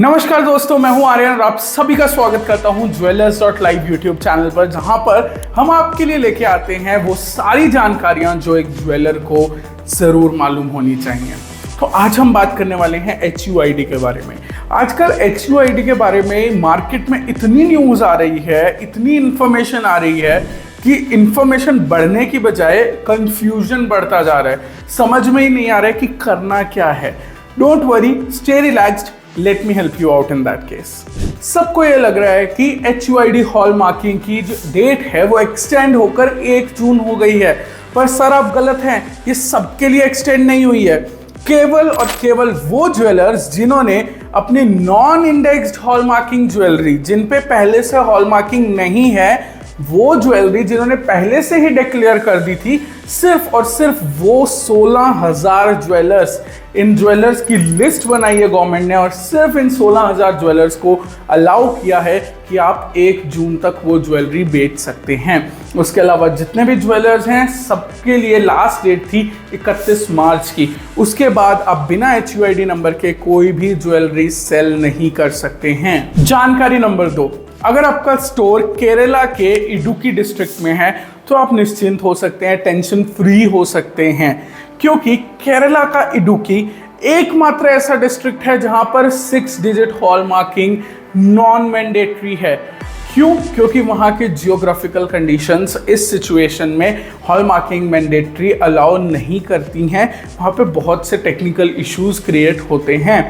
नमस्कार दोस्तों, मैं हूं आर्यन और आप सभी का स्वागत करता हूं ज्वेलर्स.live यूट्यूब चैनल पर, जहां पर हम आपके लिए लेके आते हैं वो सारी जानकारियां जो एक ज्वेलर को ज़रूर मालूम होनी चाहिए। तो आज हम बात करने वाले हैं HUID के बारे में। आजकल HUID के बारे में मार्केट में इतनी न्यूज़ आ रही है, इतनी इन्फॉर्मेशन आ रही है कि इन्फॉर्मेशन बढ़ने की बजाय कंफ्यूजन बढ़ता जा रहा है। समझ में ही नहीं आ रहा है कि करना क्या है। Don't worry, stay relaxed, let me help you out in that case. सबको ये लग रहा है कि HUID हॉल मार्किंग की जो डेट है वो एक्सटेंड होकर 1 जून हो गई है, पर सर आप गलत हैं। ये सबके लिए एक्सटेंड नहीं हुई है। केवल और केवल वो ज्वेलर्स जिन्होंने अपनी non indexed hallmarking jewellery, जिन पे पहले से हॉल मार्किंग नहीं है, वो ज्वेलरी जिन्होंने पहले से ही डिक्लेयर कर दी थी, सिर्फ और सिर्फ वो 16,000 ज्वेलर्स, इन ज्वेलर्स की लिस्ट बनाई है गवर्नमेंट ने और सिर्फ इन 16,000 ज्वेलर्स को अलाउ किया है कि आप 1 जून तक वो ज्वेलरी बेच सकते हैं। उसके अलावा जितने भी ज्वेलर्स हैं सबके लिए लास्ट डेट थी 31 मार्च की। उसके बाद आप बिना HUID नंबर के कोई भी ज्वेलरी सेल नहीं कर सकते हैं। जानकारी नंबर 2, अगर आपका स्टोर केरला के इडुक्की डिस्ट्रिक्ट में है तो आप निश्चिंत हो सकते हैं, टेंशन फ्री हो सकते हैं, क्योंकि केरला का इडुक्की एकमात्र ऐसा डिस्ट्रिक्ट है जहां पर 6 digit hall marking non mandatory है। क्यों? क्योंकि वहां के जियोग्राफिकल कंडीशंस इस सिचुएशन में हॉल मार्किंग मैंडेटरी अलाउ नहीं करती हैं। वहां पे बहुत से टेक्निकल इश्यूज क्रिएट होते हैं।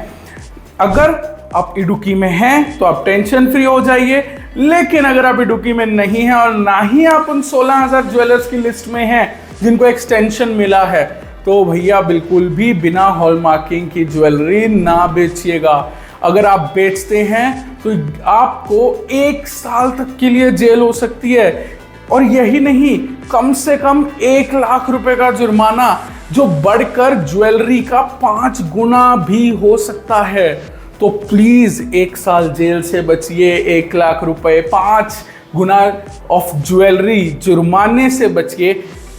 अगर आप इडुक्की में हैं तो आप टेंशन फ्री हो जाइए, लेकिन अगर आप इडुक्की में नहीं हैं और ना ही आप उन 16,000 ज्वेलर्स की लिस्ट में हैं जिनको एक्सटेंशन मिला है, तो भैया बिल्कुल भी बिना हॉल मार्किंग की ज्वेलरी ना बेचिएगा। अगर आप बेचते हैं तो आपको 1 साल तक के लिए जेल हो सकती है, और यही नहीं, कम से कम 1 लाख रुपए का जुर्माना, जो बढ़कर ज्वेलरी का 5 गुना भी हो सकता है। तो प्लीज 1 साल जेल से बचिए, 1 लाख रुपए, 5 गुना ऑफ ज्वेलरी जुर्माने से बचिए।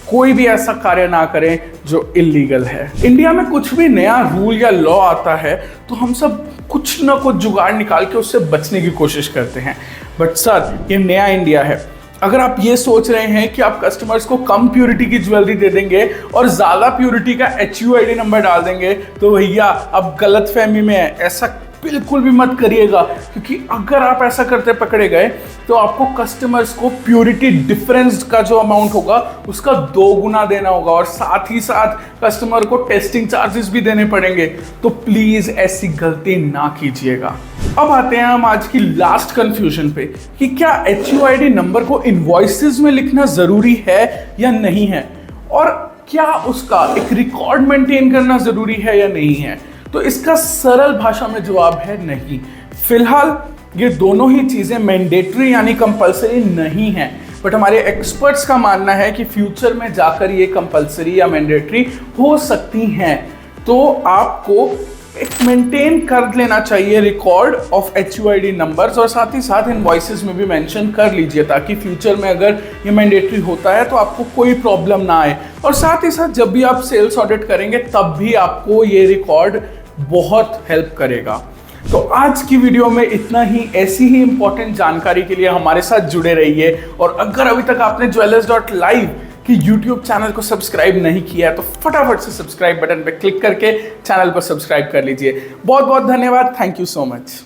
कोई भी ऐसा कार्य ना करें जो इलीगल है। इंडिया में कुछ भी नया रूल या लॉ आता है तो हम सब कुछ ना कुछ जुगाड़ निकाल के उससे बचने की कोशिश करते हैं। बट सर, ये नया इंडिया है। अगर आप ये सोच रहे हैं कि आप कस्टमर्स को कम प्योरिटी की ज्वेलरी दे देंगे और ज़्यादा प्योरिटी का HUID नंबर डाल देंगे, तो भैया आप गलतफहमी में है। ऐसा बिल्कुल भी मत करिएगा, क्योंकि अगर आप ऐसा करते पकड़े गए तो आपको कस्टमर्स को प्योरिटी डिफरेंस का जो अमाउंट होगा उसका 2 गुना देना होगा, और साथ ही साथ कस्टमर को टेस्टिंग चार्जेस भी देने पड़ेंगे। तो प्लीज ऐसी गलती ना कीजिएगा। अब आते हैं हम आज की लास्ट कंफ्यूजन पे कि क्या HUID नंबर को इनवॉइसेस में लिखना जरूरी है या नहीं है, और क्या उसका एक रिकॉर्ड मेंटेन करना जरूरी है या नहीं है। तो इसका सरल भाषा में जवाब है नहीं। फिलहाल ये दोनों ही चीजें मैंडेटरी यानी कंपलसरी नहीं है, बट हमारे एक्सपर्ट्स का मानना है कि फ्यूचर में जाकर ये कंपलसरी या मैंडेटरी हो सकती हैं। तो आपको एक मेंटेन कर लेना चाहिए रिकॉर्ड ऑफ HUID नंबर्स, और साथ ही साथ इनवॉइसेस में भी मेंशन कर लीजिए, ताकि फ्यूचर में अगर ये मैंडेटरी होता है तो आपको कोई प्रॉब्लम ना आए। और साथ ही साथ जब भी आप सेल्स ऑडिट करेंगे तब भी आपको ये रिकॉर्ड बहुत हेल्प करेगा। तो आज की वीडियो में इतना ही। ऐसी ही इंपॉर्टेंट जानकारी के लिए हमारे साथ जुड़े रहिए, और अगर अभी तक आपने ज्वेलर्स.live कि YouTube चैनल को सब्सक्राइब नहीं किया है तो फटाफट से सब्सक्राइब बटन पे क्लिक करके चैनल को सब्सक्राइब कर लीजिए। बहुत बहुत धन्यवाद। Thank you so much.